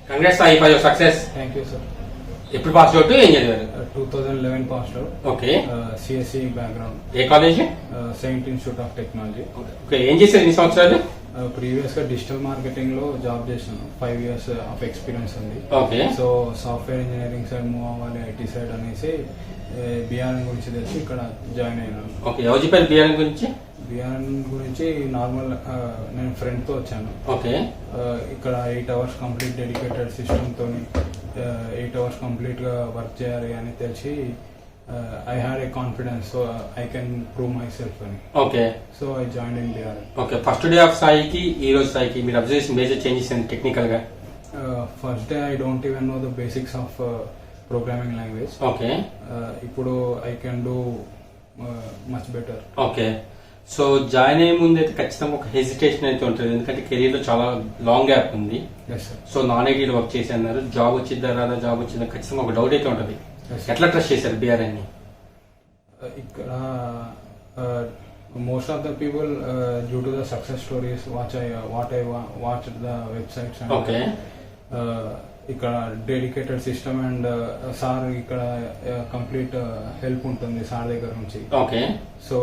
Congrats Sai for your success. Thank you, sir. ఎప్పుడు pass out ఏం చదివారు? 2011 passed out. Okay. CSE background. A college? Saint Institute of Technology. Okay. ఏం చేశారు ఇన్ని సంవత్సరాలు? Previous గా డిజిటల్ మార్కెటింగ్ లో జాబ్ చేశాను. 5 years ఆఫ్ ఎక్స్పీరియన్స్ ఉంది. Okay. So software engineering side move అవ్వాలి, ఐటీ సైడ్ అనేసి బిఆర్ఎన్ గురించి తెలిసి ఇక్కడ జాయిన్ అయినాను. ఓకే. ఎవరు చెప్పారు బిఆర్ఎన్ గురించి? బిఆర్ఎన్ గురించి నార్మల్ నేను ఫ్రెండ్ తో వచ్చాను. ఓకే. ఇక్కడ 8 hours కంప్లీట్ డెడికేటెడ్ సిస్టమ్ తోని 8 hours కంప్లీట్ గా వర్క్ చేయాలి అని తెలిసి I had a confidence, so I can prove myself. Okay. So I joined in BRN. Okay. First day of Sai ki, heroes Sai ki, మీరు observe major changes in technical గా. First day I don't even know the basics of programming language. Okay. ఇప్పుడు I can do much better. Okay. So join అయ్యే ముందు అయితే ఖచ్చితంగా ఒక hesitation అయితే ఉంటుంది, ఎందుకంటే కెరీర్ లో చాలా లాంగ్ గ్యాప్ ఉంది. సో నాన్ ఐటీలో వర్క్ చేసి అన్నారు, జాబ్ వచ్చిందా రాదా, జాబ్ వచ్చిందా, ఖచ్చితంగా ఒక డౌట్ అయితే ఉంటుంది. ఎట్లా ట్రస్ట్ చేశారు బిఆర్ఎన్ ని? ఇక్కడ most of the people due to the success stories watch the websites. Okay. ఇక్కడ డెడికేటెడ్ సిస్టమ్ అండ్ సార్ ఇక్కడ కంప్లీట్ హెల్ప్ ఉంటుంది సార్ దగ్గర నుంచి. ఓకే. సో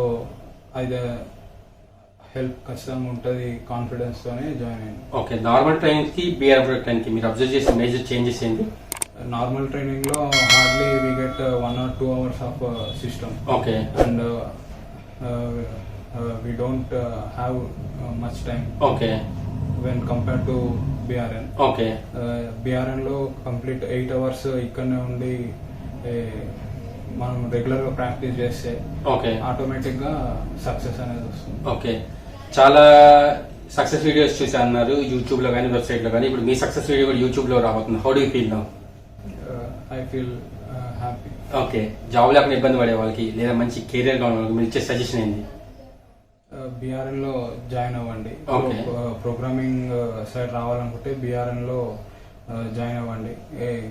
అది హెల్ప్ ఖచ్చితంగా ఉంటుంది, కాన్ఫిడెన్స్ తోనే జాయిన్ అయ్యింది. ఓకే. నార్మల్ ట్రైనింగ్ కి బిఆర్ ట్రైనింగ్ కి మీరు అబ్జర్వ్ చేసిన మేజర్ చేంజెస్ ఏంటి? నార్మల్ ట్రైనింగ్ లో hardly we get 1 or 2 hours of system. Okay. And we don't have much time. Okay. When compare to BRN. Okay. BRN లో complete 8 hours ఇక్కడనే ఉండి మనం రెగ్యులర్ గా ప్రాక్టీస్ చేస్తే ఓకే ఆటోమేటిక్ గా success అనేది వస్తుంది. ఓకే. చాలా సక్సెస్ వీడియోస్ చూసా అన్నారు యూట్యూబ్ లో కానీ వెబ్సైట్ లో కానీ, ఇప్పుడు మీ సక్సెస్ వీడియో కూడా యూట్యూబ్ లో రాబోతుంది. How do you feel now? I feel happy. Okay. Job లేకుండా ఇబ్బంది పడే వాళ్ళకి లేదా మంచి కెరీర్ గా ఉన్న వాళ్ళకి మీరు ఇచ్చే సజెషన్ ఏంటి? బిఆర్ఎన్ లో జాయిన్ అవ్వండి. ఓకే. ప్రోగ్రామింగ్ సైడ్ రావాలనుకుంటే బిఆర్ఎన్ లో జాయిన్ అవ్వండి.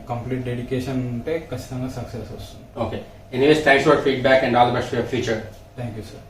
కంప్లీట్ డెడికేషన్ ఉంటే ఖచ్చితంగా సక్సెస్ వస్తుంది. Okay. Anyways thanks for feedback and all the best for your future. Thank you sir.